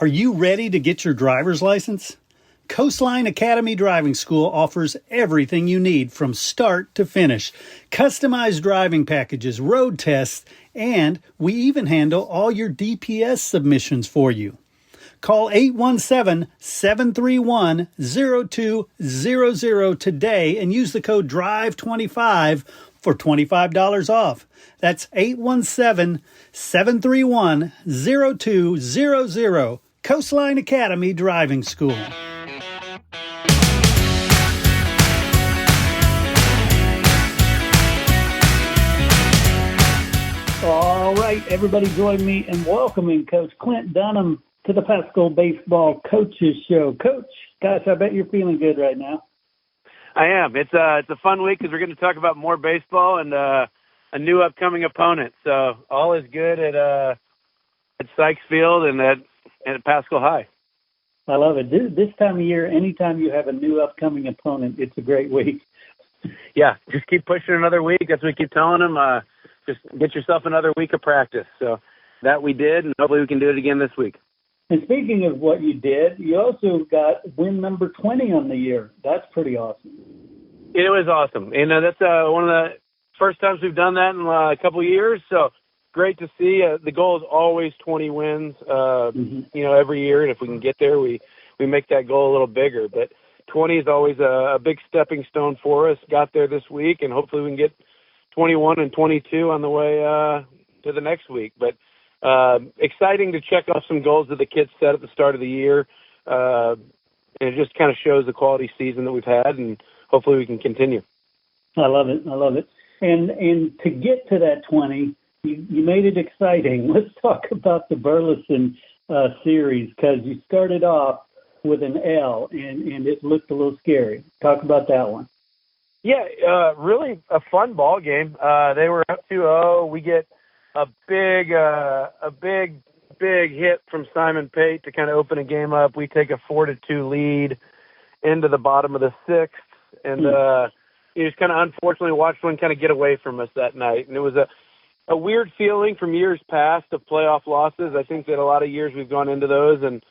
Are you ready to get your driver's license? Coastline Academy Driving School offers everything you need from start to finish. Customized driving packages, road tests, and we even handle all your DPS submissions for you. Call 817-731-0200 today and use the code DRIVE25 for $25 off. That's 817-731-0200. Coastline Academy Driving School. All right, everybody join me in welcoming Coach Clint Dunham to the Paschal Baseball Coaches Show. Coach, gosh, I bet you're feeling good right now. I am. It's a fun week because we're going to talk about more baseball and a new upcoming opponent. So all is good at Sykes Field and at Pascal High. I love it. This time of year, anytime you have a new upcoming opponent, it's a great week. Yeah, just keep pushing another week. That's what we keep telling them. Just get yourself another week of practice. So that we did, and hopefully we can do it again this week. And speaking of what you did, you also got win number 20 on the year. That's pretty awesome. It was awesome. And that's one of the first times we've done that in a couple of years. So great to see. The goal is always 20 wins, every year. And if we can get there, we make that goal a little bigger. But 20 is always a big stepping stone for us. Got there this week, and hopefully we can get 21 and 22 on the way to the next week. But exciting to check off some goals that the kids set at the start of the year. And it just kind of shows the quality season that we've had, and hopefully we can continue. I love it. And to get to that 20, you made it exciting. Let's talk about the Burleson series, because you started off with an L, and it looked a little scary. Talk about that one. Yeah, really a fun ball game. They were up 2-0. We get a big hit from Simon Pate to kind of open a game up. We take a 4-2 lead into the bottom of the sixth, and you just kind of unfortunately watched one kind of get away from us that night. And it was a weird feeling from years past of playoff losses. I think that a lot of years we've gone into those, and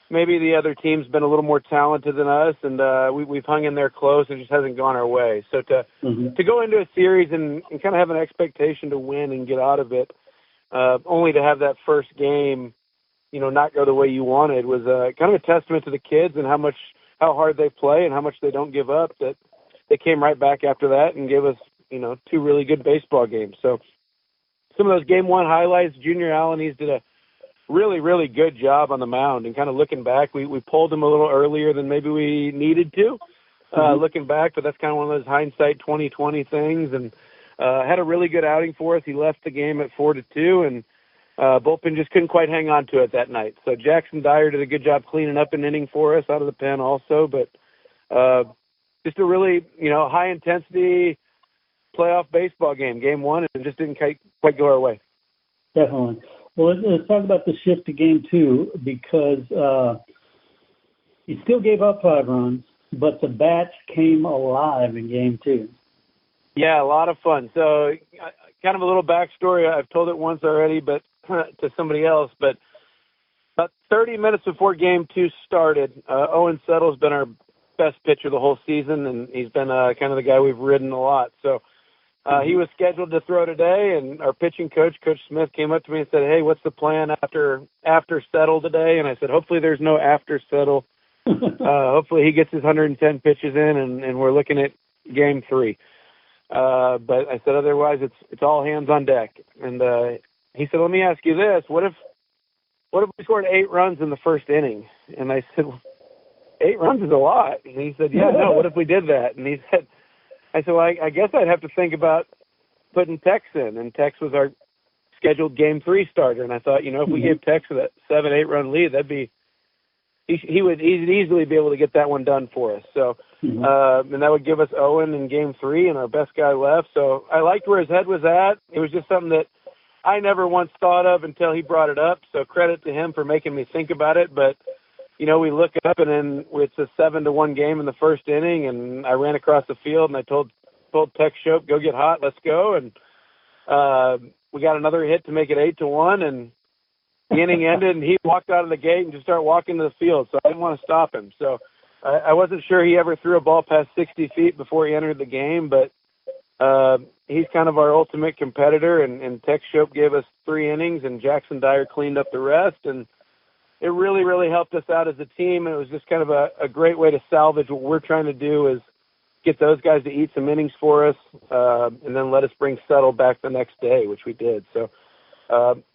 maybe the other team's been a little more talented than us, and we've hung in there close. It just hasn't gone our way. So to go into a series and kind of have an expectation to win and get out of it, only to have that first game, not go the way you wanted, was kind of a testament to the kids and how hard they play and how much they don't give up, that they came right back after that and gave us, 2 really good baseball games. So some of those game one highlights, Junior Alaniz did a really, really good job on the mound. And kind of looking back, we pulled him a little earlier than maybe we needed to, looking back, but that's kind of one of those hindsight 2020 things. And had a really good outing for us. He left the game at 4-2, and bullpen just couldn't quite hang on to it that night. So Jackson Dyer did a good job cleaning up an inning for us out of the pen also, but just a really, high-intensity playoff baseball game, game one, and it just didn't quite go our way. Definitely. Well, let's talk about the shift to game two, because you still gave up 5 runs, but the bats came alive in game two. Yeah, a lot of fun. So kind of a little backstory. I've told it once already, but to somebody else. But about 30 minutes before game two started, Owen Settle's been our best pitcher the whole season, and he's been kind of the guy we've ridden a lot. So he was scheduled to throw today, and our pitching coach, Coach Smith, came up to me and said, "Hey, what's the plan after Settle today?" And I said, "Hopefully there's no after Settle. Hopefully he gets his 110 pitches in, and we're looking at game 3. But I said, otherwise it's all hands on deck. And he said, "Let me ask you this: what if we scored 8 runs in the first inning?" And I said, well, 8 runs is a lot. And he said, "Yeah, no. What if we did that?" And I said, "Well, I guess I'd have to think about putting Tex in." And Tex was our scheduled game 3 starter. And I thought, if we gave Tex that 7-8 run lead, he'd easily be able to get that one done for us. So, and that would give us Owen in game 3 and our best guy left. So I liked where his head was at. It was just something that I never once thought of until he brought it up. So credit to him for making me think about it. But, we look up and then it's a 7-1 game in the first inning, and I ran across the field and I told Tex Shope, "Go get hot, let's go." And we got another hit to make it 8-1, and the inning ended, and he walked out of the gate and just started walking to the field, so I didn't want to stop him. So I wasn't sure he ever threw a ball past 60 feet before he entered the game, but he's kind of our ultimate competitor, and Tex Shope gave us 3 innings, and Jackson Dyer cleaned up the rest, and it really, really helped us out as a team, and it was just kind of a great way to salvage what we're trying to do is get those guys to eat some innings for us, and then let us bring Settle back the next day, which we did. So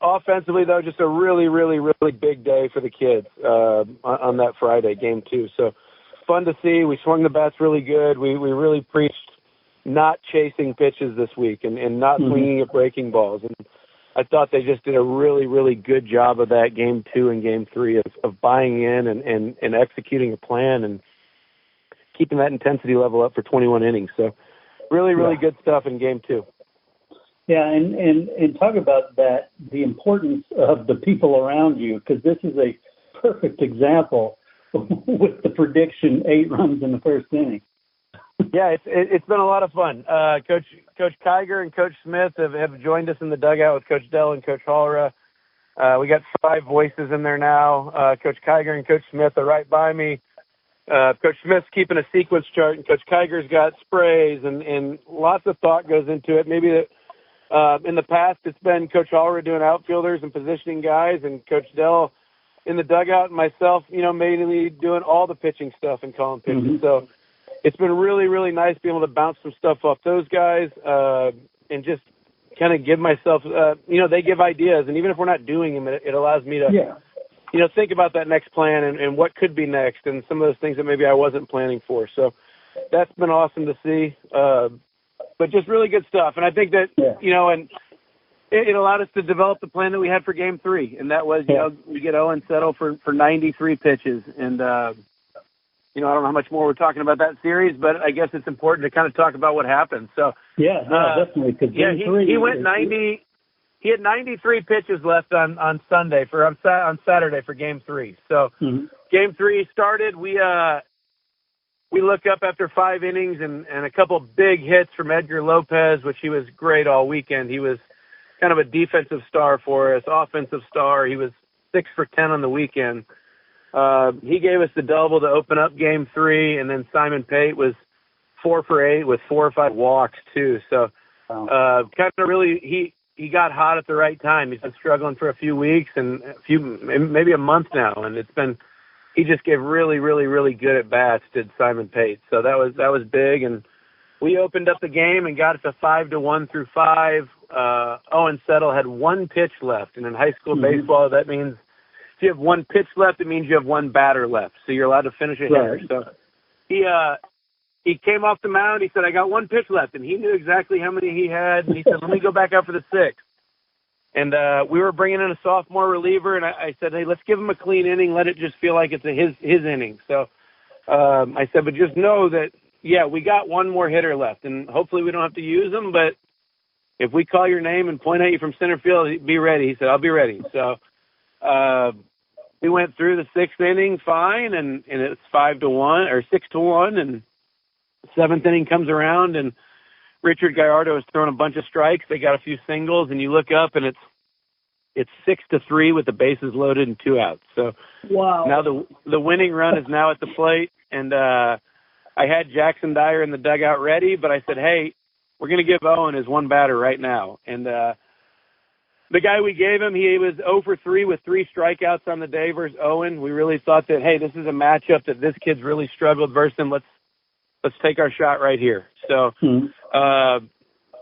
offensively, though, just a really, really, really big day for the kids on that Friday, game 2. So fun to see. We swung the bats really good. We really preached not chasing pitches this week and not swinging at breaking balls. And I thought they just did a really, really good job of that game 2 and game 3 of buying in and executing a plan and keeping that intensity level up for 21 innings. So really, really good stuff in game 2. Yeah, and talk about that, the importance of the people around you, because this is a perfect example with the prediction 8 runs in the first inning. Yeah, it's been a lot of fun. Coach Kiger and Coach Smith have joined us in the dugout with Coach Doelle and Coach Hollera. We got 5 voices in there now. Coach Kiger and Coach Smith are right by me. Coach Smith's keeping a sequence chart, and Coach Kiger's got sprays, and lots of thought goes into it. Maybe in the past it's been Coach Hollera doing outfielders and positioning guys, and Coach Dell in the dugout, and myself, mainly doing all the pitching stuff and calling pitches. So it's been really, really nice being able to bounce some stuff off those guys and just kind of give myself, they give ideas. And even if we're not doing them, it allows me to, think about that next plan and what could be next and some of those things that maybe I wasn't planning for. So that's been awesome to see. But just really good stuff. And I think that, and it allowed us to develop the plan that we had for game 3. And that was, we get Owen Settle for 93 pitches. And, I don't know how much more we're talking about that series, but I guess it's important to kind of talk about what happened. So definitely. He went 90. He had 93 pitches left on Sunday on Saturday for game 3. So game 3 started. We look up after 5 innings and a couple big hits from Edgar Lopez, which he was great all weekend. He was kind of a defensive star for us, offensive star. He was 6 for 10 on the weekend. He gave us the double to open up game 3, and then Simon Pate was 4 for 8 with 4 or 5 walks too. So kind of really he got hot at the right time. He's been struggling for a few weeks and maybe a month now, and he just gave really, really, really good at bats, did Simon Pate. So that was big, and we opened up the game and got it to 5-1 through 5. Owen Settle had 1 pitch left, and in high school baseball, that means if you have 1 pitch left, it means you have 1 batter left, so you're allowed to finish a hitter. So he came off the mound. He said, "I got 1 pitch left," and he knew exactly how many he had. And he said, "Let me go back out for the 6th." And we were bringing in a sophomore reliever, and I said, "Hey, let's give him a clean inning. Let it just feel like it's his inning." So I said, "But just know that, we got 1 more hitter left, and hopefully we don't have to use him. But if we call your name and point at you from center field, be ready." He said, "I'll be ready." So we went through the 6th inning fine, and it's 5-1 or 6-1, and 7th inning comes around, and Richard Gallardo has thrown a bunch of strikes. They got a few singles, and you look up, and it's 6-3 with the bases loaded and 2 outs. So now the winning run is now at the plate, and I had Jackson Dyer in the dugout ready, but I said, "Hey, we're going to give Owen his 1 batter right now." And the guy we gave him, he was 0 for 3 with 3 strikeouts on the day versus Owen. We really thought that, hey, this is a matchup that this kid's really struggled versus him. Let's take our shot right here. So,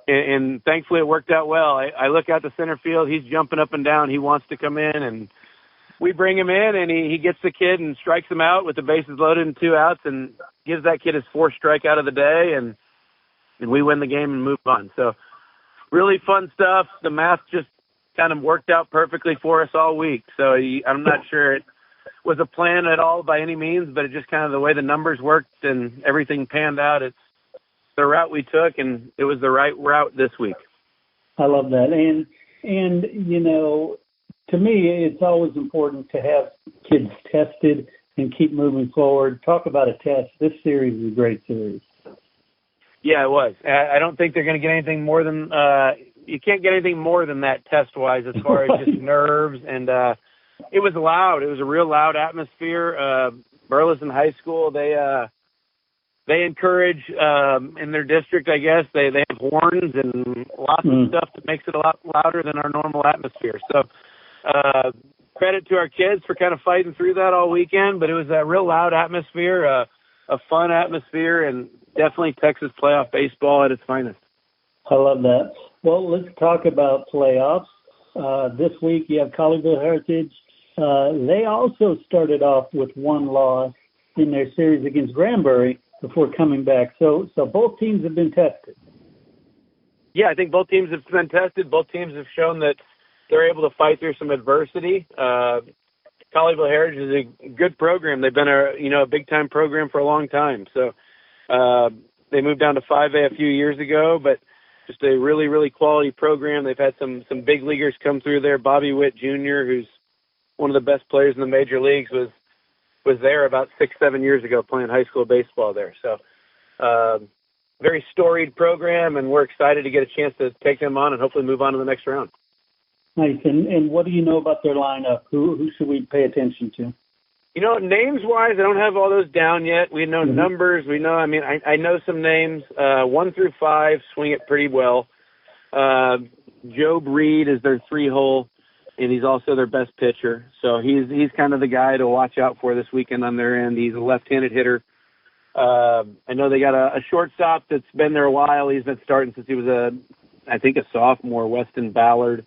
and thankfully it worked out well. I look out to center field. He's jumping up and down. He wants to come in, and we bring him in, and he gets the kid and strikes him out with the bases loaded and 2 outs and gives that kid his 4th strikeout of the day, and we win the game and move on. So really fun stuff. The math just kind of worked out perfectly for us all week. So I'm not sure it was a plan at all by any means, but it just kind of the way the numbers worked and everything panned out. It's the route we took, and it was the right route this week. I love that. And to me, it's always important to have kids tested and keep moving forward. Talk about a test. This series is a great series. Yeah, it was. I don't think they're going to get anything more than, you can't get anything more than that test-wise as far as just nerves. And it was loud. It was a real loud atmosphere. Burleson High School, they encourage in their district, I guess, they have horns and lots of stuff that makes it a lot louder than our normal atmosphere. So credit to our kids for kind of fighting through that all weekend, but it was a real loud atmosphere, a fun atmosphere, and definitely Texas playoff baseball at its finest. I love that. Well, let's talk about playoffs. This week you have Colleyville Heritage. They also started off with one loss in their series against Granbury before coming back. So both teams have been tested. Yeah, I think both teams have been tested. Both teams have shown that they're able to fight through some adversity. Colleyville Heritage is a good program. They've been a big-time program for a long time. So they moved down to 5A a few years ago, but just a really, really quality program. They've had some big leaguers come through there. Bobby Witt Jr., who's one of the best players in the major leagues, was there about 6-7 years ago playing high school baseball there. So very storied program, and we're excited to get a chance to take them on and hopefully move on to the next round. Nice. And what do you know about their lineup? Who should we pay attention to? Names-wise, I don't have all those down yet. We know numbers. We know, I know some names. 1 through 5 swing it pretty well. Job Reed is their 3-hole, and he's also their best pitcher. So he's kind of the guy to watch out for this weekend on their end. He's a left-handed hitter. I know they got a shortstop that's been there a while. He's been starting since he was a sophomore, Weston Ballard.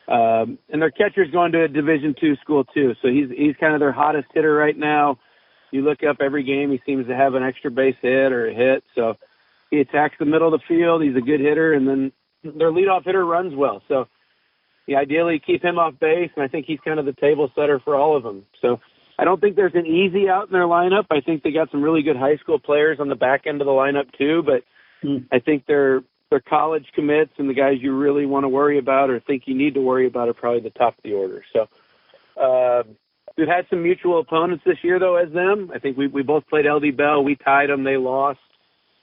And their catcher's going to a Division II school too. So he's kind of their hottest hitter right now. You look up every game, he seems to have an extra base hit or a hit. So he attacks the middle of the field. He's a good hitter. And then their leadoff hitter runs well. So you ideally keep him off base. And I think he's kind of the table setter for all of them. So I don't think there's an easy out in their lineup. I think they got some really good high school players on the back end of the lineup too. But I think they're college commits, and the guys you really want to worry about or think you need to worry about are probably the top of the order. So we've had some mutual opponents this year, though, as them. I think we both played LD Bell. We tied them. They lost.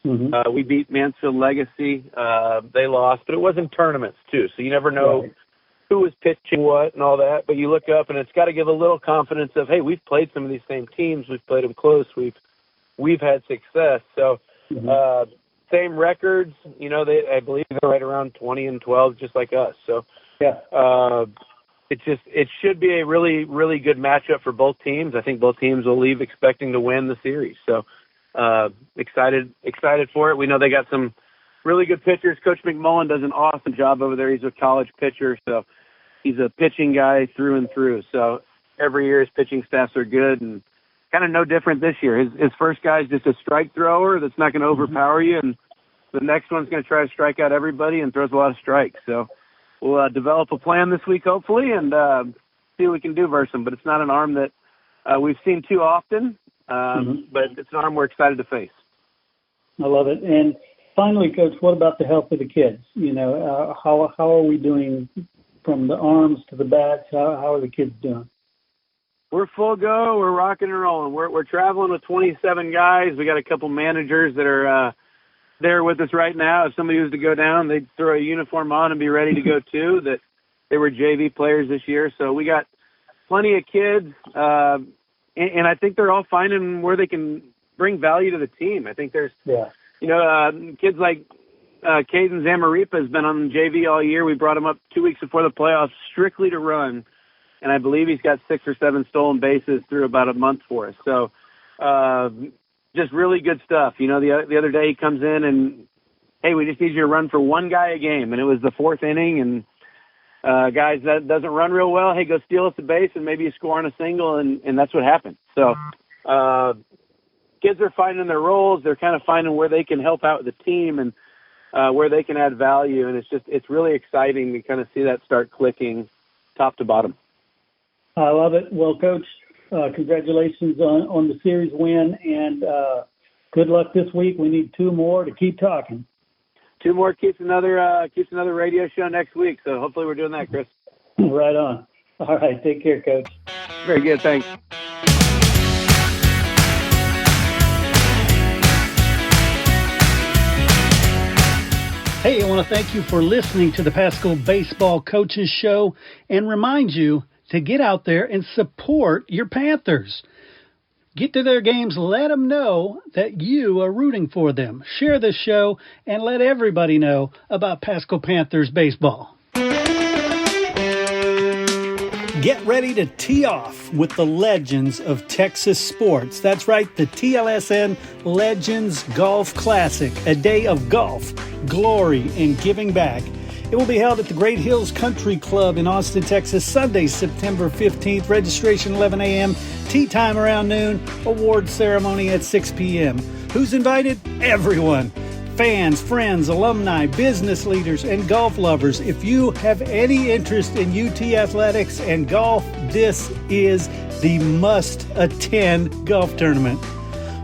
We beat Mansfield Legacy. They lost, but it was in tournaments, too, so you never know who was pitching what and all that. But you look up, and it's got to give a little confidence of, hey, we've played some of these same teams. We've played them close. We've had success. So same records, I believe they're right around 20-12, just like us. So, it should be a really, really good matchup for both teams. I think both teams will leave expecting to win the series. So, excited for it. We know they got some really good pitchers. Coach McMullen does an awesome job over there. He's a college pitcher, so he's a pitching guy through and through. So every year his pitching staffs are good, and kind of no different this year. His first guy's just a strike thrower that's not going to overpower you, and the next one's going to try to strike out everybody and throws a lot of strikes. So we'll develop a plan this week, hopefully, and see what we can do versus him. But it's not an arm that we've seen too often, but it's an arm we're excited to face. I love it. And finally, Coach, what about the health of the kids? How are we doing from the arms to the bats? How are the kids doing? We're full go. We're rocking and rolling. We're traveling with 27 guys. We got a couple managers that are there with us right now. If somebody was to go down, they'd throw a uniform on and be ready to go too. That they were JV players this year. So we got plenty of kids, and I think they're all finding where they can bring value to the team. I think there's, kids like Caden Zamaripa has been on JV all year. We brought him up 2 weeks before the playoffs strictly to run. And I believe he's got 6 or 7 stolen bases through about a month for us. So just really good stuff. The other day he comes in and, hey, we just need you to run for one guy a game. And it was the 4th inning. And guys, that doesn't run real well. Hey, go steal us a base and maybe you score on a single. And that's what happened. So kids are finding their roles. They're kind of finding where they can help out the team and where they can add value. And it's really exciting to kind of see that start clicking top to bottom. I love it. Well, Coach, congratulations on the series win, and good luck this week. We need 2 more to keep talking. 2 more keeps another radio show next week, so hopefully we're doing that, Chris. Right on. All right, take care, Coach. Very good, thanks. Hey, I want to thank you for listening to the Pascal Baseball Coaches Show and remind you to get out there and support your Panthers. Get to their games, let them know that you are rooting for them. Share this show and let everybody know about Pascal Panthers baseball. Get ready to tee off with the legends of Texas sports. That's right, the TLSN Legends Golf Classic, a day of golf, glory, and giving back. It will be held at the Great Hills Country Club in Austin, Texas, Sunday, September 15th. Registration 11 a.m., tee time around noon, award ceremony at 6 p.m. Who's invited? Everyone. Fans, friends, alumni, business leaders, and golf lovers. If you have any interest in UT athletics and golf, this is the must-attend golf tournament.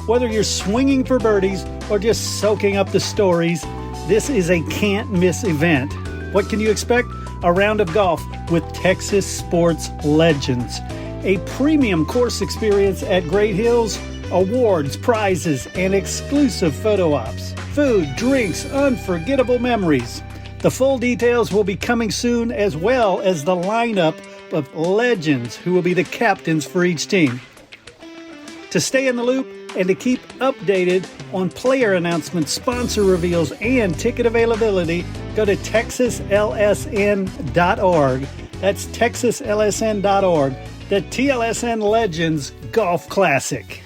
Whether you're swinging for birdies or just soaking up the stories, this is a can't-miss event. What can you expect? A round of golf with Texas sports legends. A premium course experience at Great Hills, awards, prizes, and exclusive photo ops. Food, drinks, unforgettable memories. The full details will be coming soon, as well as the lineup of legends who will be the captains for each team. To stay in the loop and to keep updated on player announcements, sponsor reveals, and ticket availability, go to texaslsn.org. That's texaslsn.org. The TLSN Legends Golf Classic.